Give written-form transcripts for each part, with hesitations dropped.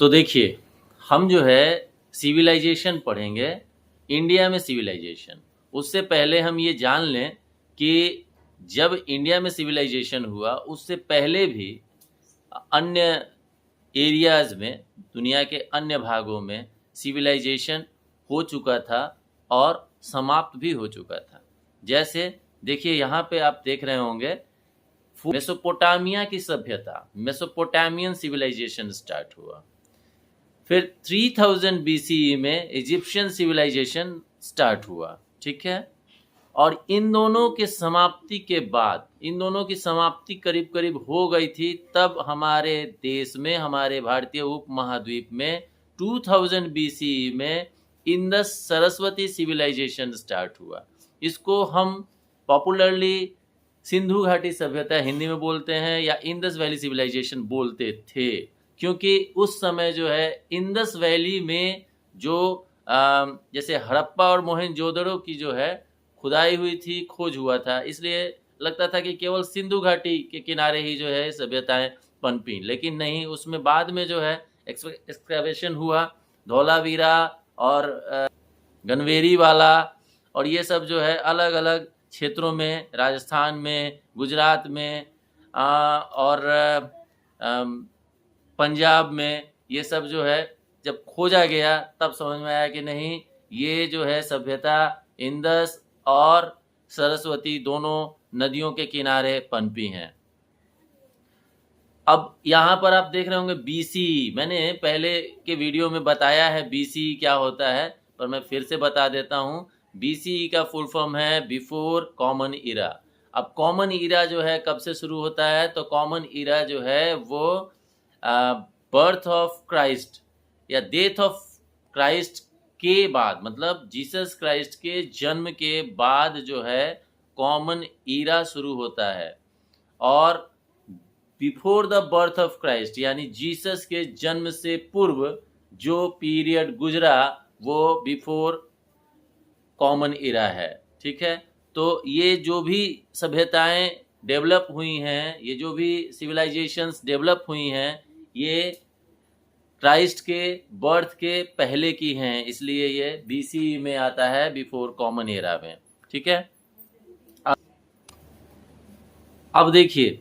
तो देखिए, हम जो है सिविलाइजेशन पढ़ेंगे, इंडिया में सिविलाइजेशन। उससे पहले हम ये जान लें कि जब इंडिया में सिविलाइजेशन हुआ, उससे पहले भी अन्य एरियाज़ में, दुनिया के अन्य भागों में सिविलाइजेशन हो चुका था और समाप्त भी हो चुका था। जैसे देखिए, यहाँ पे आप देख रहे होंगे, मेसोपोटामिया की सभ्यता, मेसोपोटामियन सिविलाइजेशन स्टार्ट हुआ। फिर 3000 बीसीई में इजिप्शियन सिविलाइजेशन स्टार्ट हुआ, ठीक है। और इन दोनों के समाप्ति के बाद, इन दोनों की समाप्ति करीब करीब हो गई थी, तब हमारे देश में, हमारे भारतीय उपमहाद्वीप में 2000 बीसीई में इंडस सरस्वती सिविलाइजेशन स्टार्ट हुआ। इसको हम पॉपुलरली सिंधु घाटी सभ्यता हिंदी में बोलते हैं, या इंडस वैली सिविलाइजेशन बोलते थे, क्योंकि उस समय जो है इंडस वैली में जो जैसे हड़प्पा और मोहनजोदड़ो की जो है खुदाई हुई थी, खोज हुआ था, इसलिए लगता था कि केवल सिंधु घाटी के किनारे ही जो है सभ्यताएं पनपी। लेकिन नहीं, उसमें बाद में जो है एक्सकैवेशन हुआ, धौलावीरा और गनवेरी वाला, और ये सब जो है अलग अलग क्षेत्रों में, राजस्थान में, गुजरात में और पंजाब में, ये सब जो है जब खोजा गया, तब समझ में आया कि नहीं, ये जो है सभ्यता इंडस और सरस्वती दोनों नदियों के किनारे पनपी हैं। अब यहाँ पर आप देख रहे होंगे बीसी, मैंने पहले के वीडियो में बताया है बीसी क्या होता है, पर मैं फिर से बता देता हूँ। बीसी का फुल फॉर्म है बिफोर कॉमन इरा। अब कॉमन इरा जो है कब से शुरू होता है, तो कॉमन इरा जो है वो बर्थ ऑफ क्राइस्ट या डेथ ऑफ क्राइस्ट के बाद, मतलब जीसस क्राइस्ट के जन्म के बाद जो है कॉमन ईरा शुरू होता है। और before the birth of Christ यानी जीसस के जन्म से पूर्व जो पीरियड गुजरा वो बिफोर कॉमन ईरा है, ठीक है। तो ये जो भी सभ्यताएं डेवलप हुई हैं, ये जो भी सिविलाइजेशंस डेवलप हुई हैं, ये क्राइस्ट के बर्थ के पहले की हैं, इसलिए ये बीसी में आता है, बिफोर कॉमन एरा में, ठीक है। अब देखिए,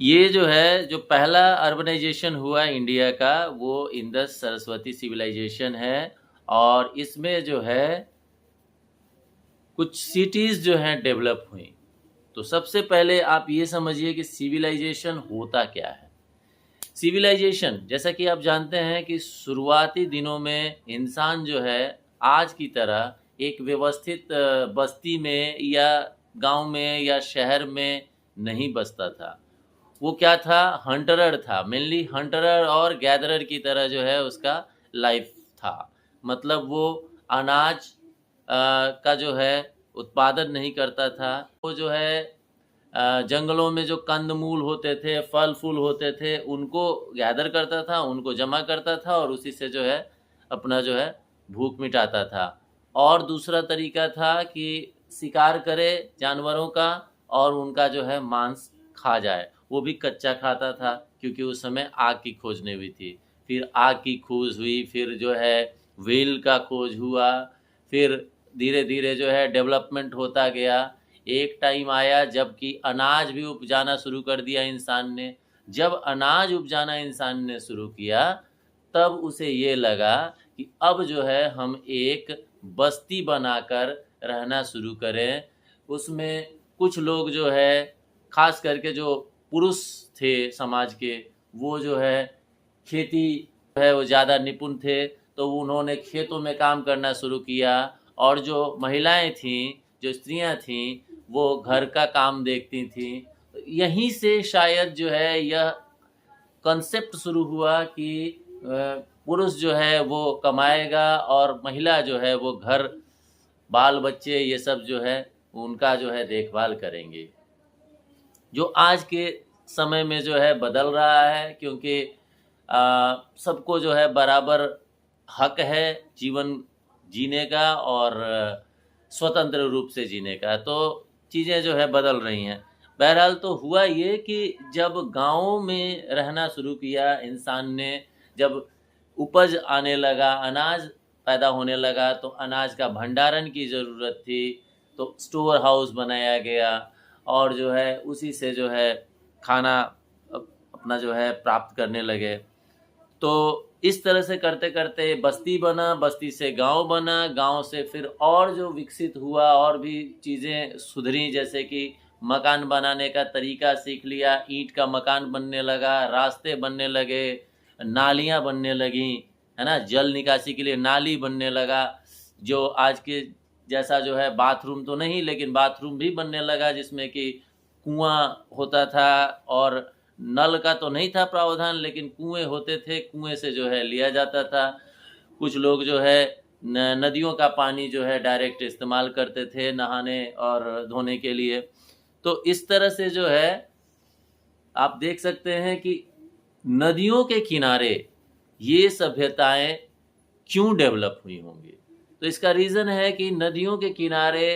ये जो है जो पहला अर्बनाइजेशन हुआ इंडिया का, वो इंडस सरस्वती सिविलाइजेशन है। और इसमें जो है कुछ सिटीज़ जो हैं डेवलप हुई। तो सबसे पहले आप ये समझिए कि सिविलाइजेशन होता क्या है। सिविलाइजेशन, जैसा कि आप जानते हैं कि शुरुआती दिनों में इंसान जो है आज की तरह एक व्यवस्थित बस्ती में या गांव में या शहर में नहीं बसता था। वो क्या था, हंटरर था, मेनली हंटरर और गैदरर की तरह जो है उसका लाइफ था। मतलब वो अनाज का जो है उत्पादन नहीं करता था, वो जो है जंगलों में जो कंदमूल होते थे, फल फूल होते थे, उनको गैदर करता था, उनको जमा करता था और उसी से जो है अपना जो है भूख मिटाता था। और दूसरा तरीका था कि शिकार करे जानवरों का और उनका जो है मांस खा जाए, वो भी कच्चा खाता था, क्योंकि उस समय आग की खोज नहीं हुई थी। फिर आग की खोज हुई, फिर जो है व्हील का खोज हुआ, फिर धीरे धीरे जो है डेवलपमेंट होता गया। एक टाइम आया जबकि अनाज भी उपजाना शुरू कर दिया इंसान ने। जब अनाज उपजाना इंसान ने शुरू किया, तब उसे ये लगा कि अब जो है हम एक बस्ती बनाकर रहना शुरू करें। उसमें कुछ लोग जो है, खास करके जो पुरुष थे समाज के, वो जो है खेती है वो ज़्यादा निपुण थे, तो उन्होंने खेतों में काम करना शुरू किया। और जो महिलाएं थीं, जो स्त्रियां थीं, वो घर का काम देखती थीं। यहीं से शायद जो है यह कॉन्सेप्ट शुरू हुआ कि पुरुष जो है वो कमाएगा और महिला जो है वो घर, बाल बच्चे, ये सब जो है उनका जो है देखभाल करेंगे। जो आज के समय में जो है बदल रहा है, क्योंकि सबको जो है बराबर हक है जीवन जीने का और स्वतंत्र रूप से जीने का। तो चीज़ें जो है बदल रही हैं। बहरहाल तो हुआ ये कि जब गाँव में रहना शुरू किया इंसान ने, जब उपज आने लगा, अनाज पैदा होने लगा, तो अनाज का भंडारण की ज़रूरत थी, तो स्टोर हाउस बनाया गया और जो है उसी से जो है खाना अपना जो है प्राप्त करने लगे। तो इस तरह से करते करते बस्ती बना, बस्ती से गांव बना, गांव से फिर और जो विकसित हुआ और भी चीज़ें सुधरी, जैसे कि मकान बनाने का तरीका सीख लिया, ईंट का मकान बनने लगा, रास्ते बनने लगे, नालियां बनने लगीं, है ना, जल निकासी के लिए नाली बनने लगा, जो आज के जैसा जो है बाथरूम तो नहीं, लेकिन बाथरूम भी बनने लगा जिसमें कि कुआं होता था और नल का तो नहीं था प्रावधान, लेकिन कुएं होते थे, कुएं से जो है लिया जाता था। कुछ लोग जो है नदियों का पानी जो है डायरेक्ट इस्तेमाल करते थे नहाने और धोने के लिए। तो इस तरह से जो है आप देख सकते हैं कि नदियों के किनारे ये सभ्यताएं क्यों डेवलप हुई होंगी। तो इसका रीज़न है कि नदियों के किनारे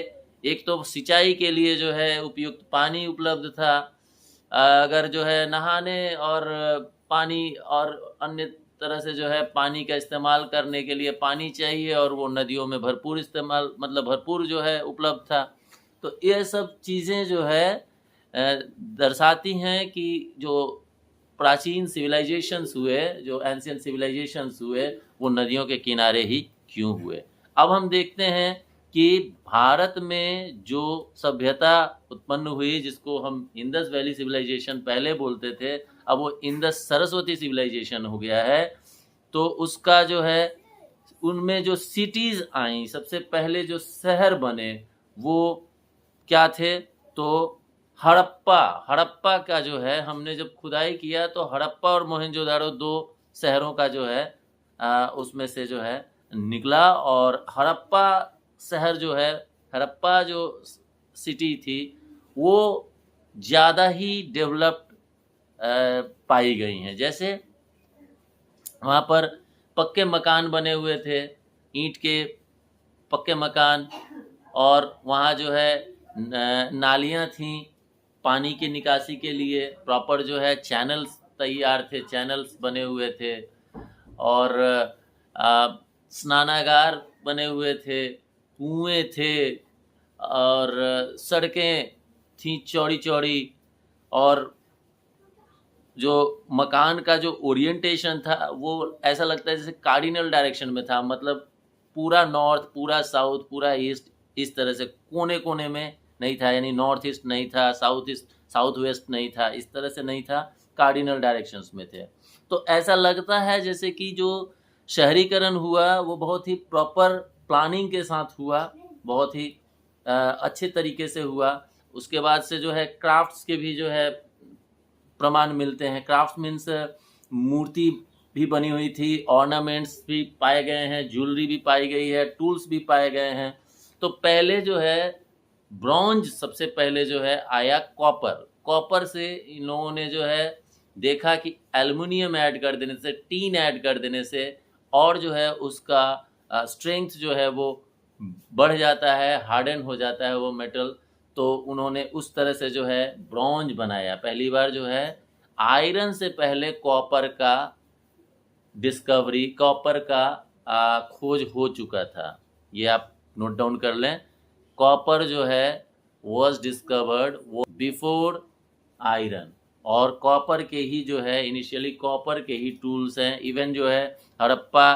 एक तो सिंचाई के लिए जो है उपयुक्त पानी उपलब्ध था, अगर जो है नहाने और पानी और अन्य तरह से जो है पानी का इस्तेमाल करने के लिए पानी चाहिए, और वो नदियों में भरपूर इस्तेमाल मतलब भरपूर जो है उपलब्ध था। तो ये सब चीज़ें जो है दर्शाती हैं कि जो प्राचीन सिविलाइजेशंस हुए, जो एंशियंट सिविलाइजेशंस हुए, वो नदियों के किनारे ही क्यों हुए। अब हम देखते हैं कि भारत में जो सभ्यता उत्पन्न हुई, जिसको हम इंडस वैली सिविलाइजेशन पहले बोलते थे, अब वो इंडस सरस्वती सिविलाइजेशन हो गया है। तो उसका जो है उनमें जो सिटीज़ आई, सबसे पहले जो शहर बने वो क्या थे, तो हड़प्पा। हड़प्पा का जो है हमने जब खुदाई किया तो हड़प्पा और मोहनजोदाड़ो दो शहरों का जो है उसमें से जो है निकला। और हड़प्पा शहर जो है, हड़प्पा जो सिटी थी, वो ज़्यादा ही डेवलप्ड पाई गई हैं। जैसे वहाँ पर पक्के मकान बने हुए थे, ईंट के पक्के मकान, और वहाँ जो है नालियाँ थीं पानी की निकासी के लिए, प्रॉपर जो है चैनल्स तैयार थे, चैनल्स बने हुए थे, और स्नानागार बने हुए थे, कुएं थे, और सड़कें थीं चौड़ी चौड़ी, और जो मकान का जो ओरिएंटेशन था वो ऐसा लगता है जैसे कार्डिनल डायरेक्शन में था, मतलब पूरा नॉर्थ, पूरा साउथ, पूरा ईस्ट, इस तरह से कोने कोने में नहीं था, यानी नॉर्थ ईस्ट नहीं था, साउथ ईस्ट, साउथ वेस्ट नहीं था, इस तरह से नहीं था, कार्डिनल डायरेक्शंस में थे। तो ऐसा लगता है जैसे कि जो शहरीकरण हुआ वो बहुत ही प्रॉपर प्लानिंग के साथ हुआ, बहुत ही अच्छे तरीके से हुआ। उसके बाद से जो है क्राफ्ट्स के भी जो है प्रमाण मिलते हैं। क्राफ्ट मीन्स मूर्ति भी बनी हुई थी, ऑर्नामेंट्स भी पाए गए हैं, ज्वेलरी भी पाई गई है, टूल्स भी पाए गए हैं। तो पहले जो है ब्रॉन्ज सबसे पहले जो है आया कॉपर। कॉपर से इन लोगों ने जो है देखा कि एल्युमिनियम ऐड कर देने से, टीन ऐड कर देने से, और जो है उसका स्ट्रेंथ जो है वो बढ़ जाता है, हार्डन हो जाता है वो मेटल। तो उन्होंने उस तरह से जो है ब्रॉन्ज बनाया। पहली बार जो है आयरन से पहले कॉपर का डिस्कवरी, कॉपर का खोज हो चुका था। ये आप नोट डाउन कर लें, कॉपर जो है वॉज डिस्कवर्ड वो बिफोर आयरन, और कॉपर के ही जो है इनिशियली कॉपर के ही टूल्स हैं। इवन जो है हड़प्पा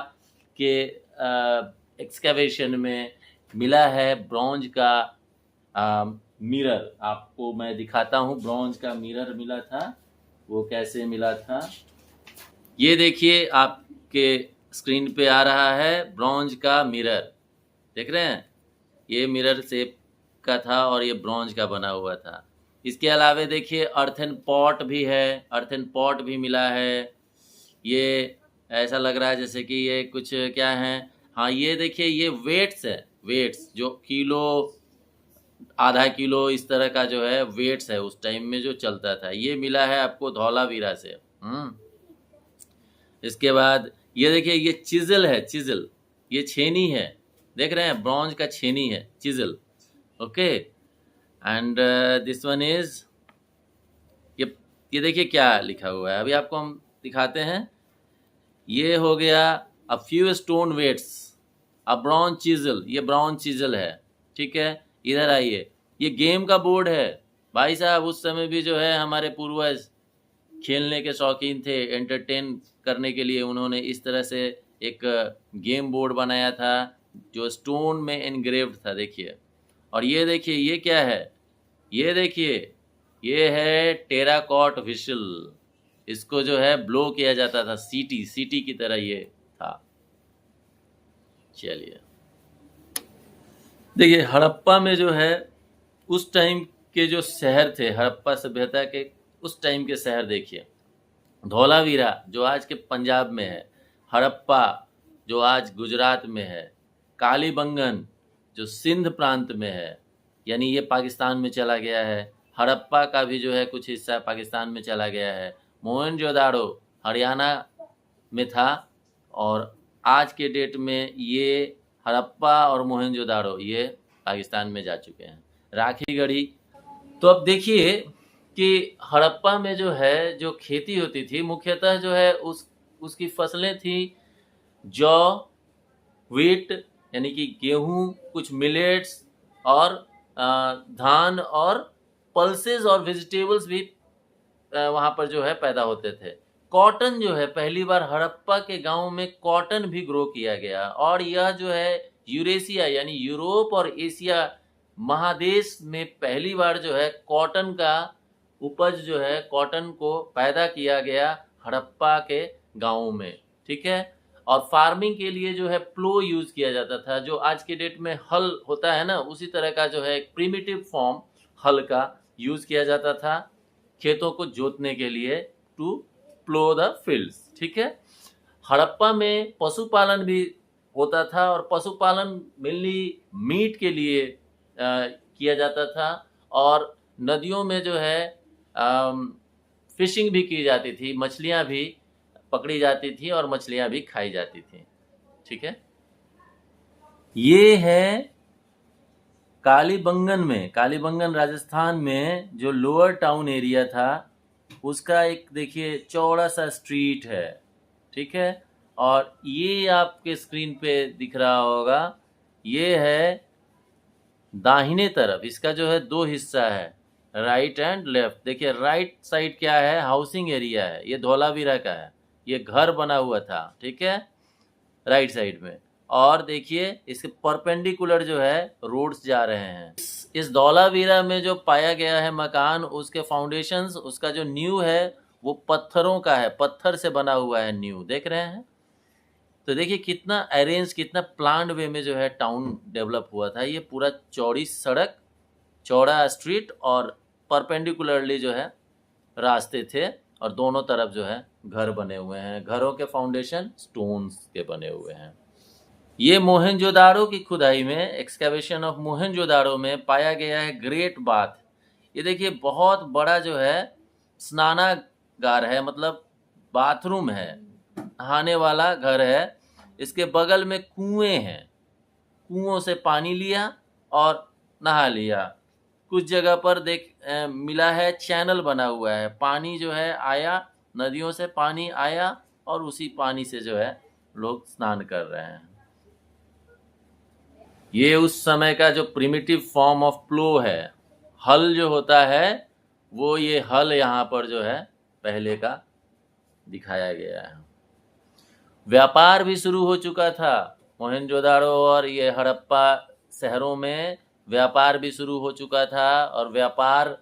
के एक्सकेवेशन में मिला है ब्रॉन्ज का मिरर। आपको मैं दिखाता हूँ, ब्रॉन्ज का मिरर मिला था, वो कैसे मिला था। ये देखिए आपके स्क्रीन पे आ रहा है ब्रॉन्ज का मिरर, देख रहे हैं, ये मिरर शेप का था और ये ब्रॉन्ज का बना हुआ था। इसके अलावा देखिए अर्थन पॉट भी है, अर्थन पॉट भी मिला है। ये ऐसा लग रहा है जैसे कि ये कुछ क्या है, हाँ ये देखिए ये वेट्स है, वेट्स जो किलो, आधा किलो, इस तरह का जो है वेट्स है, उस टाइम में जो चलता था। ये मिला है आपको धौलावीरा से। इसके बाद ये देखिए ये चिजल है, चिजल, ये छेनी है, देख रहे हैं, ब्रॉन्ज का छेनी है, chisel. Okay, and this one is, ये देखिए क्या लिखा हुआ है, अभी आपको हम दिखाते हैं। ये हो गया a few stone weights, a bronze chisel, ये ब्रॉन्ज चीजल है, ठीक है। इधर आइए, ये गेम का बोर्ड है। भाई साहब उस समय भी जो है हमारे पूर्वज खेलने के शौकीन थे, एंटरटेन करने के लिए उन्होंने इस तरह से एक गेम बोर्ड बनाया था जो स्टोन में एनग्रेव्ड था, देखिए। और ये देखिए ये क्या है, ये देखिए ये है टेराकॉट व्हिसल, इसको जो है ब्लो किया जाता था, सीटी, सीटी की तरह ये था। चलिए देखिए हड़प्पा में जो है उस टाइम के जो शहर थे, हड़प्पा सभ्यता के उस टाइम के शहर देखिए। धौलावीरा जो आज के पंजाब में है, हड़प्पा जो आज गुजरात में है, कालीबंगन जो सिंध प्रांत में है, यानी ये पाकिस्तान में चला गया है। हड़प्पा का भी जो है कुछ हिस्सा पाकिस्तान में चला गया है। मोहनजोदाड़ो हरियाणा में था और आज के डेट में ये हड़प्पा और मोहनजोदाड़ो ये पाकिस्तान में जा चुके हैं। राखी गढ़ी, तो अब देखिए कि हड़प्पा में जो है जो खेती होती थी मुख्यतः जो है उसकी फसलें थी जौ, व्हीट यानी कि गेहूं, कुछ मिलेट्स और धान और पल्सेस और वेजिटेबल्स भी वहाँ पर जो है पैदा होते थे। कॉटन जो है पहली बार हड़प्पा के गांव में कॉटन भी ग्रो किया गया और यह जो है यूरेशिया यानी यूरोप और एशिया महादेश में पहली बार जो है कॉटन का उपज जो है कॉटन को पैदा किया गया हड़प्पा के गांवों में, ठीक है। और फार्मिंग के लिए जो है प्लो यूज किया जाता था, जो आज के डेट में हल होता है ना, उसी तरह का जो है एक प्रिमिटिव फॉर्म हल का यूज किया जाता था खेतों को जोतने के लिए, टू प्लो द फील्ड्स, ठीक है। हड़प्पा में पशुपालन भी होता था और पशुपालन मेनली मीट के लिए किया जाता था और नदियों में जो है फिशिंग भी की जाती थी, मछलियां भी पकड़ी जाती थी और मछलियां भी खाई जाती थी, ठीक है। ये है कालीबंगन में, कालीबंगन राजस्थान में जो लोअर टाउन एरिया था उसका एक देखिए चौड़ा सा स्ट्रीट है, ठीक है। और ये आपके स्क्रीन पे दिख रहा होगा, ये है दाहिने तरफ, इसका जो है दो हिस्सा है, राइट एंड लेफ्ट। देखिए राइट साइड क्या है, हाउसिंग एरिया है, ये धौलावीरा का है, ये घर बना हुआ था, ठीक है, राइट साइड में। और देखिए इसके परपेंडिकुलर जो है रोड्स जा रहे हैं। इस धौलावीरा में जो पाया गया है मकान, उसके फाउंडेशंस, उसका जो नींव है वो पत्थरों का है, पत्थर से बना हुआ है नींव, देख रहे हैं। तो देखिए कितना अरेंज, कितना प्लान्ड वे में जो है टाउन डेवलप हुआ था। ये पूरा चौड़ी सड़क, चौड़ा स्ट्रीट और परपेंडिकुलरली जो है रास्ते थे और दोनों तरफ जो है घर बने हुए हैं। घरों के फाउंडेशन स्टोन्स के बने हुए हैं। ये मोहनजोदाड़ो की खुदाई में, एक्सकेवेशन ऑफ मोहनजोदाड़ो में पाया गया है ग्रेट बाथ। ये देखिए बहुत बड़ा जो है स्नानागार है, मतलब बाथरूम है, नहाने वाला घर है। इसके बगल में कुएं हैं, कुओं से पानी लिया और नहा लिया। कुछ जगह पर मिला है चैनल बना हुआ है, पानी जो है आया, नदियों से पानी आया और उसी पानी से जो है लोग स्नान कर रहे हैं। ये उस समय का जो प्रिमिटिव फॉर्म ऑफ प्लो है, हल जो होता है वो, ये हल यहाँ पर जो है पहले का दिखाया गया है। व्यापार भी शुरू हो चुका था मोहनजोदाड़ो और ये हड़प्पा शहरों में, व्यापार भी शुरू हो चुका था और व्यापार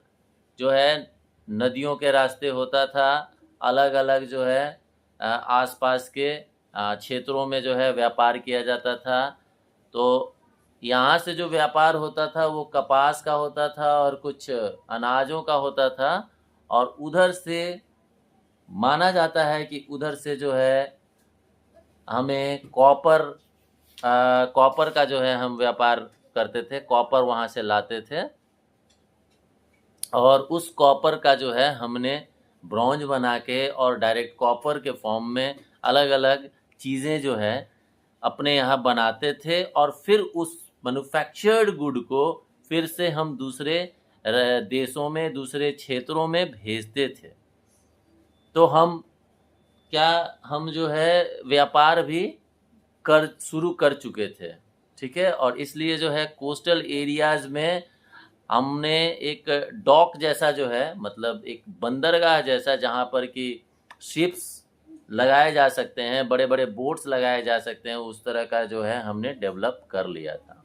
जो है नदियों के रास्ते होता था। अलग अलग जो है आसपास के क्षेत्रों में जो है व्यापार किया जाता था। तो यहाँ से जो व्यापार होता था वो कपास का होता था और कुछ अनाजों का होता था, और उधर से माना जाता है कि उधर से जो है हमें कॉपर का जो है हम व्यापार करते थे, कॉपर वहाँ से लाते थे और उस कॉपर का जो है हमने ब्रॉन्ज बना के और डायरेक्ट कॉपर के फॉर्म में अलग अलग चीज़ें जो है अपने यहाँ बनाते थे और फिर उस मैन्युफैक्चर्ड गुड को फिर से हम दूसरे देशों में, दूसरे क्षेत्रों में भेजते थे। तो हम क्या हम जो है व्यापार भी कर शुरू कर चुके थे, ठीक है। और इसलिए जो है कोस्टल एरियाज में हमने एक डॉक जैसा जो है, मतलब एक बंदरगाह जैसा, जहाँ पर कि शिप्स लगाए जा सकते हैं, बड़े बड़े बोट्स लगाए जा सकते हैं, उस तरह का जो है हमने डेवलप कर लिया था।